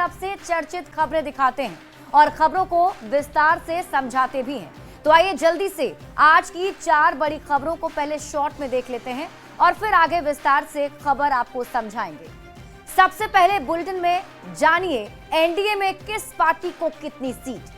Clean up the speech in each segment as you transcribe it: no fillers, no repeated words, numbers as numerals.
सबसे चर्चित खबरें दिखाते हैं और खबरों को विस्तार से समझाते भी हैं। तो आइए जल्दी से आज की 4 बड़ी खबरों को पहले शॉर्ट में देख लेते हैं और फिर आगे विस्तार से खबर आपको समझाएंगे। सबसे पहले बुलेटिन में जानिए एनडीए में किस पार्टी को कितनी सीट।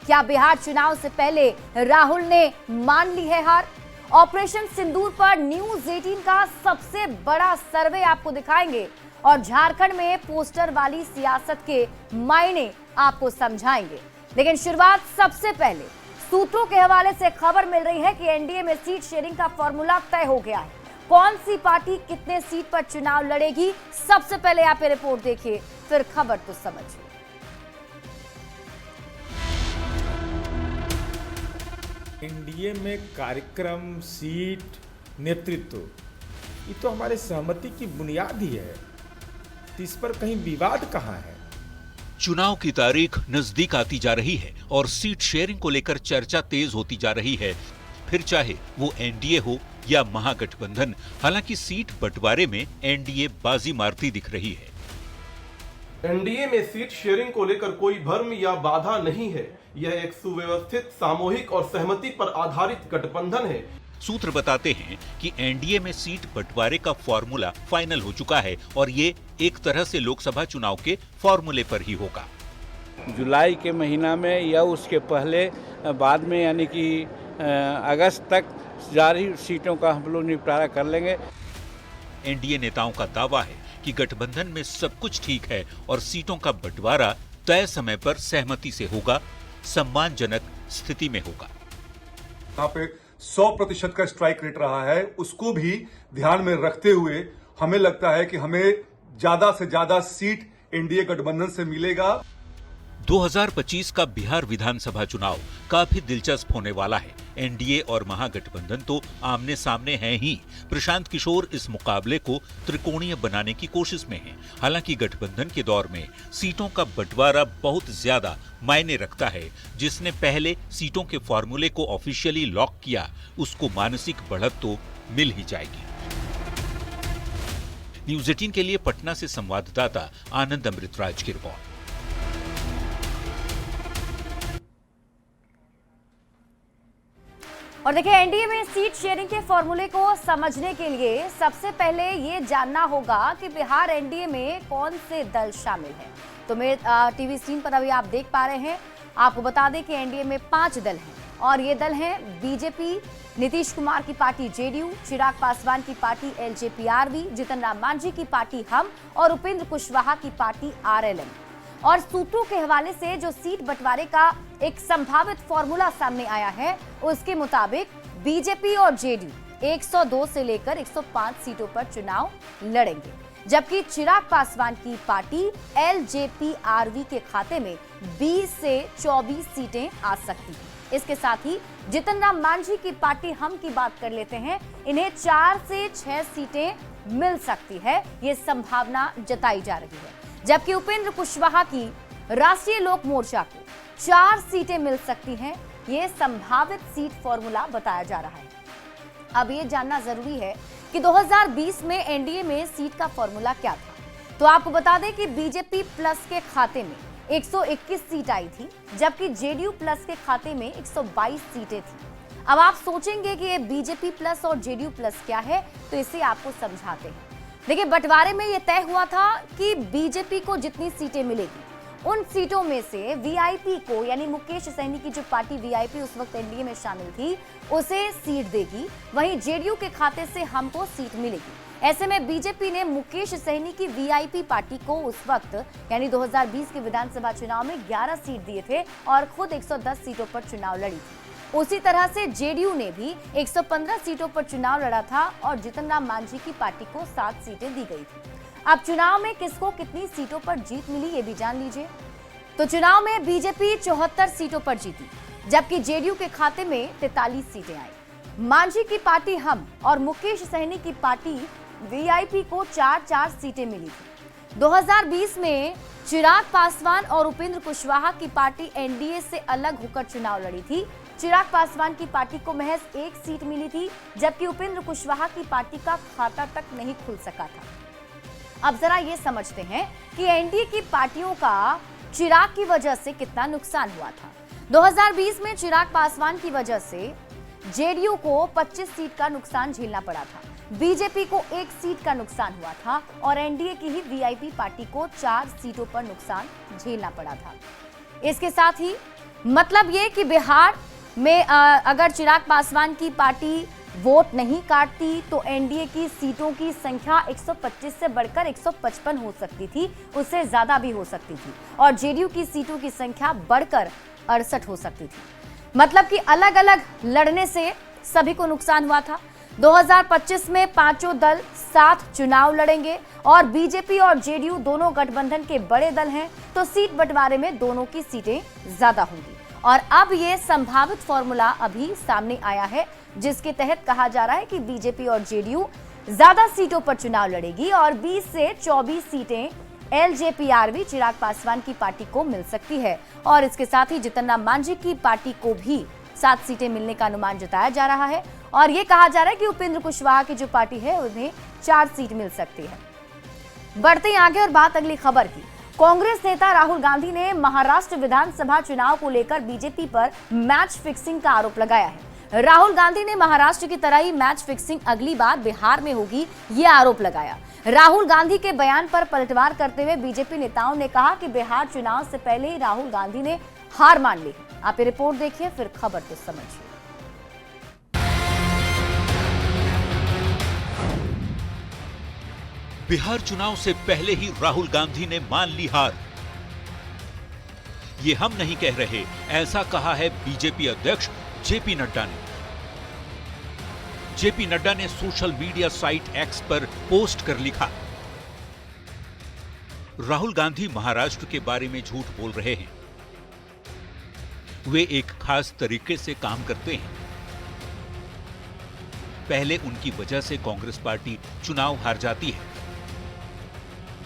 क्या बिहार चुनाव से पहले राहुल ने मान ली है हार? ऑपरेशन सिंदूर पर न्यूज 18 का सबसे बड़ा सर्वे आपको दिखाएंगे और झारखंड में पोस्टर वाली सियासत के मायने आपको समझाएंगे। लेकिन शुरुआत सबसे पहले सूत्रों के हवाले से खबर मिल रही है कि एनडीए में सीट शेयरिंग का फॉर्मूला तय हो गया है। कौन सी पार्टी कितने सीट पर चुनाव लड़ेगी, सबसे पहले आप ये रिपोर्ट देखिए, फिर खबर तो समझिए। एनडीए में कार्यक्रम, सीट, नेतृत्व, ये तो हमारे सहमति की बुनियाद ही है। तो इस पर कहीं विवाद कहाँ है? चुनाव की तारीख नजदीक आती जा रही है और सीट शेयरिंग को लेकर चर्चा तेज होती जा रही है, फिर चाहे वो एनडीए हो या महागठबंधन। हालांकि सीट बंटवारे में एनडीए बाजी मारती दिख रही है। एनडीए में सीट शेयरिंग को लेकर कोई भ्रम या बाधा नहीं है। यह एक सुव्यवस्थित, सामूहिक और सहमति पर आधारित गठबंधन है। सूत्र बताते हैं कि एनडीए में सीट बंटवारे का फॉर्मूला फाइनल हो चुका है और ये एक तरह से लोकसभा चुनाव के फॉर्मूले पर ही होगा। जुलाई के महीना में या उसके पहले बाद में, यानी कि अगस्त तक जारी सीटों का हम लोग निपटारा कर लेंगे। एनडीए नेताओं का दावा है कि गठबंधन में सब कुछ ठीक है और सीटों का बंटवारा तय समय पर सहमति से होगा, सम्मानजनक स्थिति में होगा। यहाँ पे 100% का स्ट्राइक रेट रहा है, उसको भी ध्यान में रखते हुए हमें लगता है कि हमें ज्यादा से ज्यादा सीट एनडीए गठबंधन से मिलेगा। 2025 का बिहार विधानसभा चुनाव काफी दिलचस्प होने वाला है। एनडीए और महागठबंधन तो आमने सामने हैं ही। प्रशांत किशोर इस मुकाबले को त्रिकोणीय बनाने की कोशिश में हैं। हालांकि गठबंधन के दौर में सीटों का बंटवारा बहुत ज्यादा मायने रखता है। जिसने पहले सीटों के फॉर्मूले को ऑफिशियली लॉक किया, उसको मानसिक बढ़त तो मिल ही जाएगी। न्यूज 18 के लिए पटना से संवाददाता आनंद अमृतराज की रिपोर्ट। और देखिए एनडीए में सीट शेयरिंग के फॉर्मूले को समझने के लिए सबसे पहले ये जानना होगा कि बिहार एनडीए में कौन से दल शामिल हैं। तो मेरे टीवी स्क्रीन पर अभी आप देख पा रहे हैं। आपको बता दें कि एनडीए में 5 दल हैं और ये दल हैं बीजेपी, नीतीश कुमार की पार्टी जेडीयू, चिराग पासवान की पार्टी एलजेपीआरवी, जीतन राम मांझी की पार्टी हम और उपेंद्र कुशवाहा की पार्टी आरएलएम। और सूत्रों के हवाले से जो सीट बंटवारे का एक संभावित फॉर्मूला सामने आया है, उसके मुताबिक बीजेपी और जेडीयू 102 से लेकर 105 सीटों पर चुनाव लड़ेंगे, जबकि चिराग पासवान की पार्टी एलजेपीआरवी के खाते में 20 से 24 सीटें आ सकती हैं। इसके साथ ही जीतन राम मांझी की पार्टी हम की बात कर लेते हैं। इन्हें 4 से 6 सीटें मिल सकती है, ये संभावना जताई जा रही है। जबकि उपेंद्र कुशवाहा की राष्ट्रीय लोक मोर्चा को 4 सीटें मिल सकती हैं, ये संभावित सीट फॉर्मूला बताया जा रहा है। अब ये जानना जरूरी है कि 2020 में एनडीए में सीट का फॉर्मूला क्या था। तो आपको बता दें कि बीजेपी प्लस के खाते में 121 सीट आई थी, जबकि जेडीयू प्लस के खाते में 122 सीटें थी। अब आप सोचेंगे कि ये बीजेपी प्लस और जेडीयू प्लस क्या है, तो इसे आपको समझाते हैं। देखिए बंटवारे में यह तय हुआ था कि बीजेपी को जितनी सीटें मिलेगी, उन सीटों में से वीआईपी को, यानी मुकेश सहनी की जो पार्टी वीआईपी उस वक्त एनडीए में शामिल थी, उसे सीट देगी। वहीं जेडीयू के खाते से हमको सीट मिलेगी। ऐसे में बीजेपी ने मुकेश सहनी की वीआईपी पार्टी को उस वक्त यानी 2020 के विधानसभा चुनाव में 11 सीट दिए थे और खुद 110 सीटों पर चुनाव लड़ी थी। उसी तरह से जेडीयू ने भी 115 सीटों पर चुनाव लड़ा था और जीतन राम मांझी की पार्टी को 7 सीटें दी गई थी। अब चुनाव में किसको कितनी सीटों पर जीत मिली, ये भी जान लीजिए। तो चुनाव में बीजेपी 74 सीटों पर जीती, जबकि जेडीयू के खाते में 43 सीटें आई। मांझी की पार्टी हम और मुकेश सहनी की पार्टी वीआईपी को 4-4 सीटें मिली थी। 2020 में चिराग पासवान और उपेंद्र कुशवाहा की पार्टी एनडीए से अलग होकर चुनाव लड़ी थी। चिराग पासवान की पार्टी को महज 1 सीट मिली थी, जबकि उपेंद्र कुशवाहा की पार्टी का खाता तक नहीं खुल सका था। अब जरा ये समझते हैं कि एनडीए की पार्टियों का चिराग की वजह से कितना नुकसान हुआ था। 2020 में चिराग पासवान की वजह से जेडीयू को 25 सीट का नुकसान झेलना पड़ा था, बीजेपी को 1 सीट का नुकसान हुआ था और एनडीए की ही वीआईपी पार्टी को 4 सीटों पर नुकसान झेलना पड़ा था। इसके साथ ही मतलब ये कि बिहार में अगर चिराग पासवान की पार्टी वोट नहीं काटती तो एनडीए की सीटों की संख्या 125 से बढ़कर 155 हो सकती थी, उससे ज्यादा भी हो सकती थी और जेडीयू की सीटों की संख्या बढ़कर 68 हो सकती थी। मतलब कि अलग अलग लड़ने से सभी को नुकसान हुआ था। 2025 में पांचों दल साथ चुनाव लड़ेंगे और बीजेपी और जेडीयू दोनों गठबंधन के बड़े दल हैं, तो सीट बंटवारे में दोनों की सीटें ज्यादा होंगी। और अब ये संभावित फॉर्मूला अभी सामने आया है, जिसके तहत कहा जा रहा है कि बीजेपी और जेडीयू ज्यादा सीटों पर चुनाव लड़ेगी और 20 से 24 सीटें एलजेपीआरवी चिराग पासवान की पार्टी को मिल सकती है और इसके साथ ही जीतन राम मांझी की पार्टी को भी 7 सीटें मिलने का अनुमान जताया जा रहा है और ये कहा जा रहा है कि उपेंद्र कुशवाहा की जो पार्टी है उन्हें 4 सीट मिल सकती है। बढ़ते ही आगे और बात अगली खबर की। कांग्रेस नेता राहुल गांधी ने महाराष्ट्र विधानसभा चुनाव को लेकर बीजेपी पर मैच फिक्सिंग का आरोप लगाया है। राहुल गांधी ने महाराष्ट्र की तरह ही मैच फिक्सिंग अगली बार बिहार में होगी, ये आरोप लगाया। राहुल गांधी के बयान पर पलटवार करते हुए बीजेपी नेताओं ने कहा कि बिहार चुनाव से पहले ही राहुल गांधी ने हार मान ली। आप ये रिपोर्ट देखिए, फिर खबर तो समझिए। बिहार चुनाव से पहले ही राहुल गांधी ने मान ली हार। ये हम नहीं कह रहे, ऐसा कहा है बीजेपी अध्यक्ष जेपी नड्डा ने। जेपी नड्डा ने सोशल मीडिया साइट एक्स पर पोस्ट कर लिखा, राहुल गांधी महाराष्ट्र के बारे में झूठ बोल रहे हैं। वे एक खास तरीके से काम करते हैं। पहले उनकी वजह से कांग्रेस पार्टी चुनाव हार जाती है,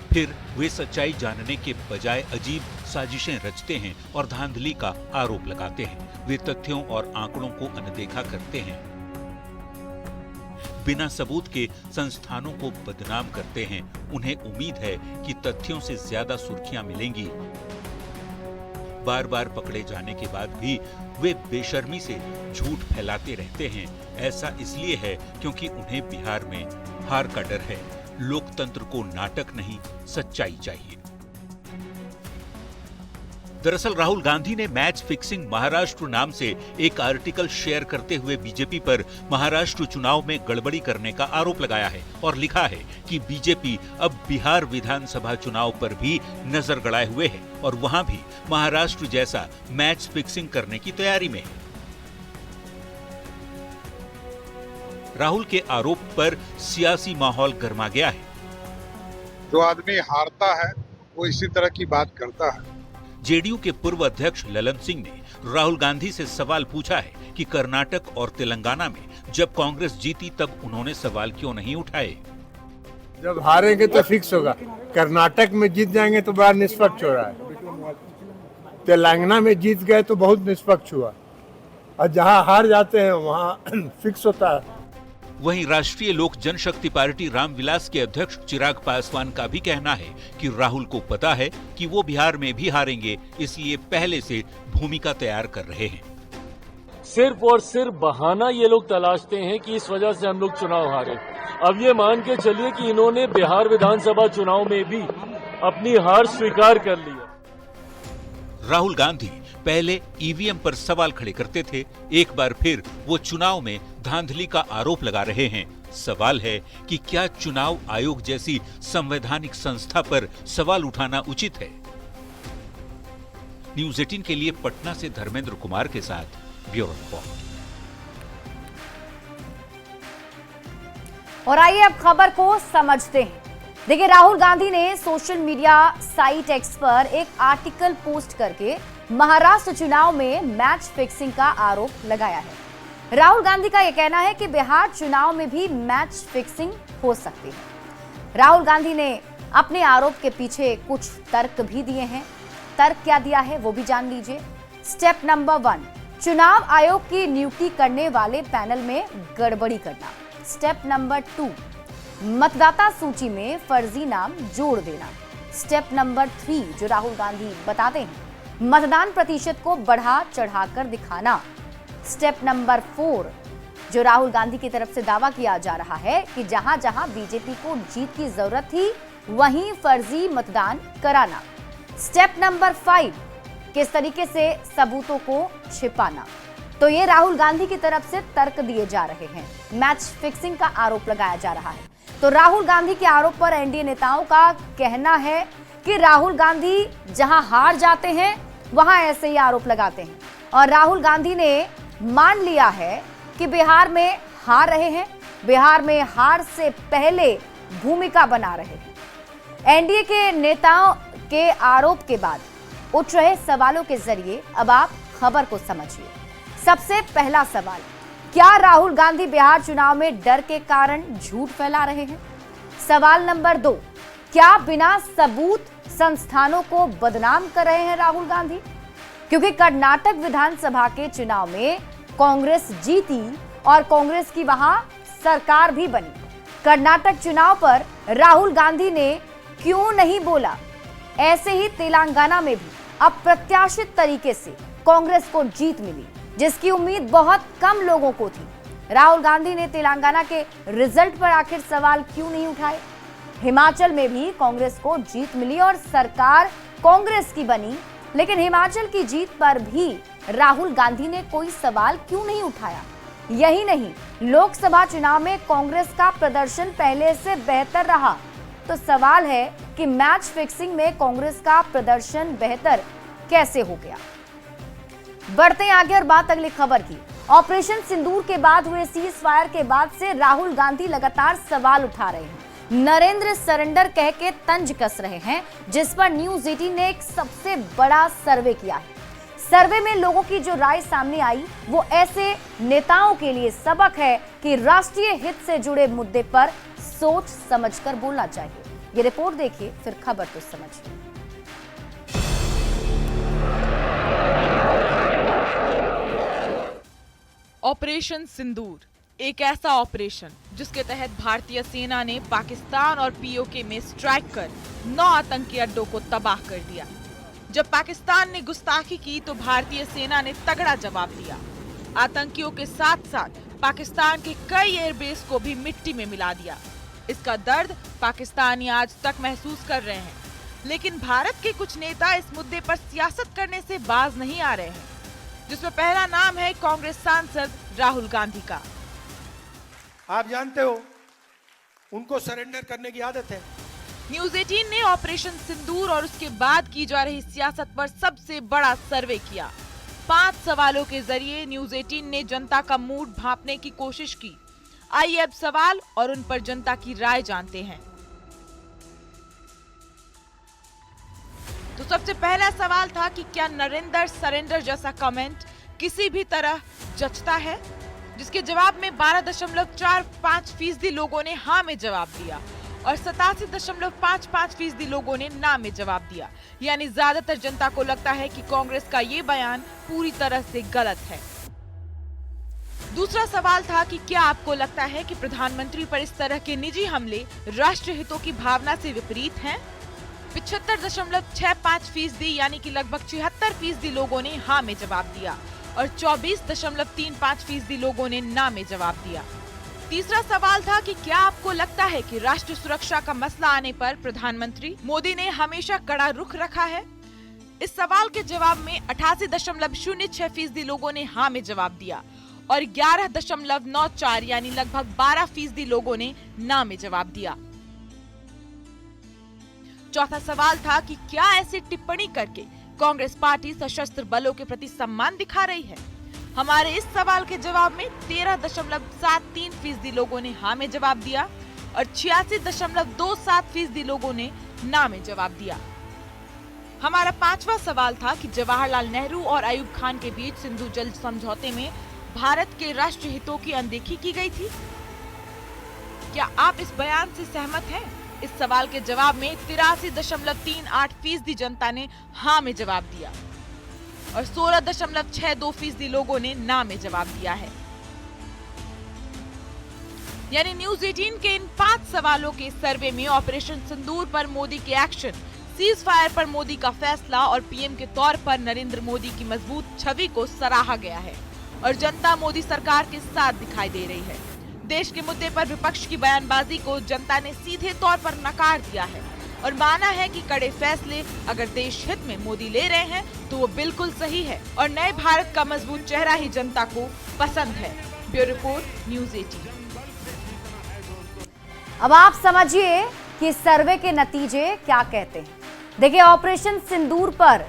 फिर वे सच्चाई जानने के बजाय अजीब साजिशें रचते हैं और धांधली का आरोप लगाते हैं। वे तथ्यों और आंकड़ों को अनदेखा करते हैं, बिना सबूत के संस्थानों को बदनाम करते हैं। उन्हें उम्मीद है कि तथ्यों से ज्यादा सुर्खियां मिलेंगी। बार बार पकड़े जाने के बाद भी वे बेशर्मी से झूठ फैलाते रहते हैं। ऐसा इसलिए है क्योंकि उन्हें बिहार में हार का डर है। लोकतंत्र को नाटक नहीं, सच्चाई चाहिए। दरअसल राहुल गांधी ने मैच फिक्सिंग महाराष्ट्र नाम से एक आर्टिकल शेयर करते हुए बीजेपी पर महाराष्ट्र चुनाव में गड़बड़ी करने का आरोप लगाया है और लिखा है कि बीजेपी अब बिहार विधानसभा चुनाव पर भी नजर गड़ाए हुए है और वहां भी महाराष्ट्र जैसा मैच फिक्सिंग करने की तैयारी में है। राहुल के आरोप पर सियासी माहौल गर्मा गया है। जो आदमी हारता है वो इसी तरह की बात करता है। जेडीयू के पूर्व अध्यक्ष ललन सिंह ने राहुल गांधी से सवाल पूछा है कि कर्नाटक और तेलंगाना में जब कांग्रेस जीती तब उन्होंने सवाल क्यों नहीं उठाए। जब हारेंगे तो फिक्स होगा। कर्नाटक में जीत जाएंगे तो बड़ा निष्पक्ष हो रहा है, तेलंगाना में जीत गए तो बहुत निष्पक्ष हुआ और जहां हार जाते हैं वहां फिक्स होता है। वहीं राष्ट्रीय लोक जनशक्ति पार्टी रामविलास के अध्यक्ष चिराग पासवान का भी कहना है कि राहुल को पता है कि वो बिहार में भी हारेंगे, इसलिए पहले से भूमिका तैयार कर रहे हैं। सिर्फ और सिर्फ बहाना ये लोग तलाशते हैं कि इस वजह से हम लोग चुनाव हारे। अब ये मान के चलिए कि इन्होंने बिहार विधानसभा चुनाव में भी अपनी हार स्वीकार कर ली। राहुल गांधी पहले ईवीएम पर सवाल खड़े करते थे, एक बार फिर वो चुनाव में धांधली का आरोप लगा रहे हैं। सवाल है कि क्या चुनाव आयोग जैसी संवैधानिक संस्था पर सवाल उठाना उचित है। न्यूज़ 18 के लिए पटना से धर्मेंद्र कुमार के साथ ब्यूरो रिपोर्ट। और आइए अब खबर को समझते हैं। देखिए, राहुल गांधी ने सोशल मीडिया साइट एक्स पर एक आर्टिकल पोस्ट करके महाराष्ट्र चुनाव में मैच फिक्सिंग का आरोप लगाया है। राहुल गांधी का यह कहना है कि बिहार चुनाव में भी मैच फिक्सिंग हो सकती है। राहुल गांधी ने अपने आरोप के पीछे कुछ तर्क भी दिए हैं। तर्क क्या दिया है वो भी जान लीजिए। स्टेप नंबर 1, चुनाव आयोग की नियुक्ति करने वाले पैनल में गड़बड़ी करना। स्टेप नंबर 2, मतदाता सूची में फर्जी नाम जोड़ देना। स्टेप नंबर 3 जो राहुल गांधी बताते हैं, मतदान प्रतिशत को बढ़ा चढ़ाकर दिखाना। स्टेप नंबर 4 जो राहुल गांधी की तरफ से दावा किया जा रहा है कि जहां जहां बीजेपी को जीत की जरूरत थी वहीं फर्जी मतदान कराना। स्टेप नंबर 5 किस तरीके से सबूतों को छिपाना। तो ये राहुल गांधी की तरफ से तर्क दिए जा रहे हैं। मैच फिक्सिंग का आरोप लगाया जा रहा है। तो राहुल गांधी के आरोप पर एनडीए नेताओं का कहना है कि राहुल गांधी जहां हार जाते हैं वहां ऐसे ही आरोप लगाते हैं और राहुल गांधी ने मान लिया है कि बिहार में हार रहे हैं, बिहार में हार से पहले भूमिका बना रहे हैं। एनडीए के नेताओं के आरोप के बाद उठ रहे सवालों के जरिए अब आप खबर को समझिए। सबसे पहला सवाल, क्या राहुल गांधी बिहार चुनाव में डर के कारण झूठ फैला रहे हैं? सवाल नंबर 2, क्या बिना सबूत संस्थानों को बदनाम कर रहे हैं राहुल गांधी? क्योंकि कर्नाटक विधानसभा के चुनाव में कांग्रेस जीती और कांग्रेस की वहां सरकार भी बनी। कर्नाटक चुनाव पर राहुल गांधी ने क्यों नहीं बोला? ऐसे ही तेलंगाना में भी अप्रत्याशित तरीके से कांग्रेस को जीत मिली, जिसकी उम्मीद बहुत कम लोगों को थी। राहुल गांधी ने तेलंगाना के रिजल्ट पर आखिर सवाल क्यों नहीं उठाए? हिमाचल में भी कांग्रेस को जीत मिली और सरकार कांग्रेस की बनी, लेकिन हिमाचल की जीत पर भी राहुल गांधी ने कोई सवाल क्यों नहीं उठाया? यही नहीं, लोकसभा चुनाव में कांग्रेस का प्रदर्शन पहले से बेहतर रहा। तो सवाल है कि मैच फिक्सिंग में कांग्रेस का प्रदर्शन बेहतर कैसे हो गया? बढ़ते हैं आगे और बात अगली खबर की। ऑपरेशन सिंदूर के बाद हुए सीज फायर के बाद से राहुल गांधी लगातार सवाल उठा रहे हैं। नरेंद्र सरेंडर कह के तंज कस रहे हैं, जिस पर न्यूज 18 ने एक सबसे बड़ा सर्वे किया है। सर्वे में लोगों की जो राय सामने आई वो ऐसे नेताओं के लिए सबक है कि राष्ट्रीय हित से जुड़े मुद्दे पर सोच समझकर बोलना चाहिए। ये रिपोर्ट देखिए, फिर खबर तो समझिए। ऑपरेशन सिंदूर एक ऐसा ऑपरेशन जिसके तहत भारतीय सेना ने पाकिस्तान और पीओके में स्ट्राइक कर 9 आतंकी अड्डों को तबाह कर दिया। जब पाकिस्तान ने गुस्ताखी की तो भारतीय सेना ने तगड़ा जवाब दिया। आतंकियों के साथ साथ पाकिस्तान के कई एयरबेस को भी मिट्टी में मिला दिया। इसका दर्द पाकिस्तानी आज तक महसूस कर रहे हैं, लेकिन भारत के कुछ नेता इस मुद्दे पर सियासत करने से बाज नहीं आ रहे हैं, जिसमें पहला नाम है कांग्रेस सांसद राहुल गांधी का। आप जानते हो, उनको सरेंडर करने की आदत है। न्यूज 18 ने ऑपरेशन सिंदूर और उसके बाद की जा रही सियासत पर सबसे बड़ा सर्वे किया। 5 सवालों के जरिए न्यूज 18 ने जनता का मूड भांपने की कोशिश की। आइए अब सवाल और उन पर जनता की राय जानते हैं। तो सबसे पहला सवाल था कि क्या नरेंद्र सरेंडर जैसा कमेंट किसी भी तरह जचता है, जिसके जवाब में 12.45% लोगों ने हाँ में जवाब दिया और 87.55% लोगों ने ना में जवाब दिया। यानी ज्यादातर जनता को लगता है कि कांग्रेस का ये बयान पूरी तरह से गलत है। दूसरा सवाल था कि क्या आपको लगता है कि प्रधानमंत्री पर इस तरह के निजी हमले राष्ट्रीय हितों की भावना से विपरीत हैं? 75.65% यानी कि लगभग 76% लोगों ने हाँ में जवाब दिया और 24.35% लोगों ने ना में जवाब दिया। तीसरा सवाल था कि क्या आपको लगता है कि राष्ट्रीय सुरक्षा का मसला आने पर प्रधानमंत्री मोदी ने हमेशा कड़ा रुख रखा है? इस सवाल के जवाब में 88.06% लोगों ने हाँ में जवाब दिया और 11.94 यानी लगभग 12% लोगों ने ना में जवाब दिया। चौथा सवाल था कि क्या ऐसी टिप्पणी करके कांग्रेस पार्टी सशस्त्र बलों के प्रति सम्मान दिखा रही है? हमारे इस सवाल के जवाब में 13.73% लोगों ने हाँ में जवाब दिया और 86.27% लोगों ने ना में जवाब दिया। हमारा पांचवा सवाल था कि जवाहरलाल नेहरू और अयूब खान के बीच सिंधु जल समझौते में भारत के राष्ट्रीय हितों की अनदेखी की गई थी। क्या आप इस बयान से सहमत हैं? इस सवाल के जवाब में 83.38% जनता ने हाँ में जवाब दिया और 16.62% लोगों ने ना में जवाब दिया है। यानी न्यूज 18 के इन 5 सवालों के सर्वे में ऑपरेशन सिंदूर पर मोदी के एक्शन, सीज फायर पर मोदी का फैसला और पीएम के तौर पर नरेंद्र मोदी की मजबूत छवि को सराहा गया है और जनता मोदी सरकार के साथ दिखाई दे रही है। देश के मुद्दे पर विपक्ष की बयानबाजी को जनता ने सीधे तौर पर नकार दिया है और माना है कि कड़े फैसले अगर देश हित में मोदी ले रहे हैं तो वो बिल्कुल सही है और नए भारत का मजबूत चेहरा ही जनता को पसंद है। Bureau report, news 18। अब आप समझिए कि सर्वे के नतीजे क्या कहते हैं। देखिए, ऑपरेशन सिंदूर पर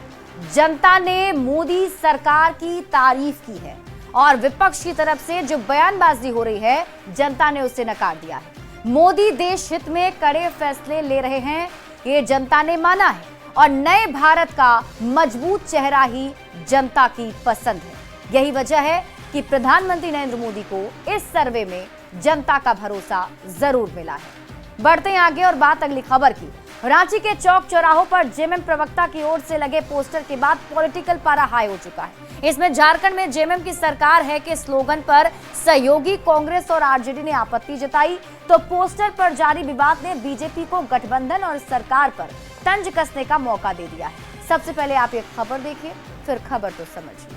जनता ने मोदी सरकार की तारीफ की है और विपक्ष की तरफ से जो बयानबाजी हो रही है जनता ने उसे नकार दिया है। मोदी देश हित में कड़े फैसले ले रहे हैं, ये जनता ने माना है और नए भारत का मजबूत चेहरा ही जनता की पसंद है। यही वजह है कि प्रधानमंत्री नरेंद्र मोदी को इस सर्वे में जनता का भरोसा जरूर मिला है। बढ़ते हैं आगे और बात अगली खबर की। रांची के चौक चौराहों पर जेएमएम प्रवक्ता की ओर से लगे पोस्टर के बाद पॉलिटिकल पारा हाई हो चुका है। इसमें झारखंड में जेएमएम की सरकार है के स्लोगन पर सहयोगी कांग्रेस और आरजेडी ने आपत्ति जताई, तो पोस्टर पर जारी विवाद ने बीजेपी को गठबंधन और सरकार पर तंज कसने का मौका दे दिया है। सबसे पहले आप ये खबर देखिए, फिर खबर तो समझिए।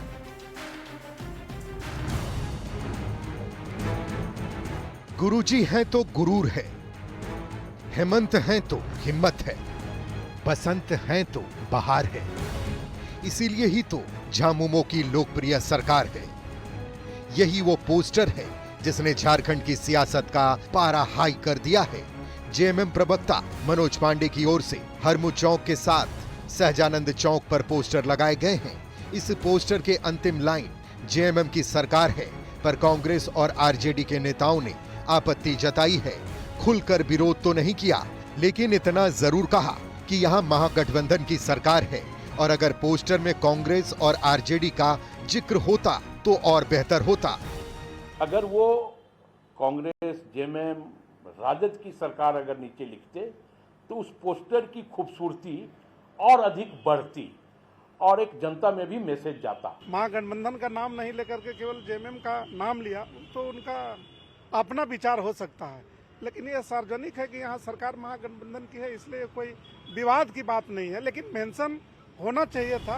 गुरुजी हैं तो गुरूर है, हेमंत हैं तो हिम्मत है, बसंत हैं तो बहार है। इसीलिए ही तो झामुमो की लोकप्रिय सरकार है। यही वो पोस्टर है जिसने झारखंड की सियासत का पारा हाई कर दिया है। जेएमएम प्रवक्ता मनोज पांडे की ओर से हरमू चौक के साथ सहजानंद चौक पर पोस्टर लगाए गए हैं। इस पोस्टर के अंतिम लाइन जेएमएम की सरकार है, पर कांग्रेस और आरजेडी के नेताओं ने आपत्ति जताई है। खुलकर विरोध तो नहीं किया, लेकिन इतना जरूर कहा कि यहाँ महागठबंधन की सरकार है और अगर पोस्टर में कांग्रेस और आरजेडी का जिक्र होता तो और बेहतर होता। अगर वो कांग्रेस, जेएमएम, राजद की सरकार अगर नीचे लिखते तो उस पोस्टर की खूबसूरती और अधिक बढ़ती और एक जनता में भी मैसेज जाता। महागठबंधन का नाम नहीं लेकर के केवल जेएमएम का नाम लिया तो उनका अपना विचार हो सकता है, लेकिन ये सार्वजनिक है कि यहाँ सरकार महागठबंधन की है, इसलिए कोई विवाद की बात नहीं है, लेकिन मेंशन होना चाहिए था।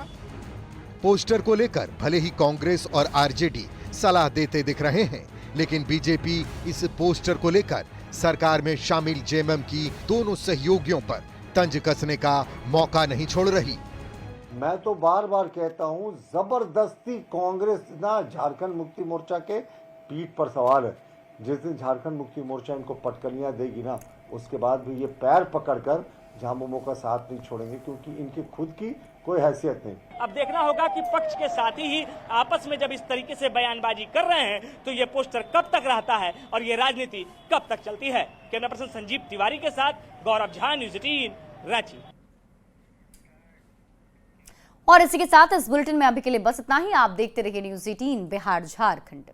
पोस्टर को लेकर भले ही कांग्रेस और आरजेडी सलाह देते दिख रहे हैं, लेकिन बीजेपी इस पोस्टर को लेकर सरकार में शामिल जेएमएम की दोनों सहयोगियों पर तंज कसने का मौका नहीं छोड़ रही। मैं तो बार बार कहता हूं, जबरदस्ती कांग्रेस ना झारखंड मुक्ति मोर्चा के पीठ पर सवाल है। जिस दिन झारखंड मुक्ति मोर्चा इनको पटकनियां देगी ना, उसके बाद भी ये पैर पकड़कर झामुमो का साथ नहीं छोड़ेंगे, क्योंकि इनकी खुद की कोई हैसियत नहीं। अब देखना होगा कि पक्ष के साथी ही आपस में जब इस तरीके से बयानबाजी कर रहे हैं तो ये पोस्टर कब तक रहता है और ये राजनीति कब तक चलती है। कैमरा पर्सन संजीव तिवारी के साथ गौरव झा, न्यूज 18 रांची। और इसी के साथ इस बुलेटिन में अभी के लिए बस इतना ही। आप देखते रहिए न्यूज 18 बिहार झारखंड।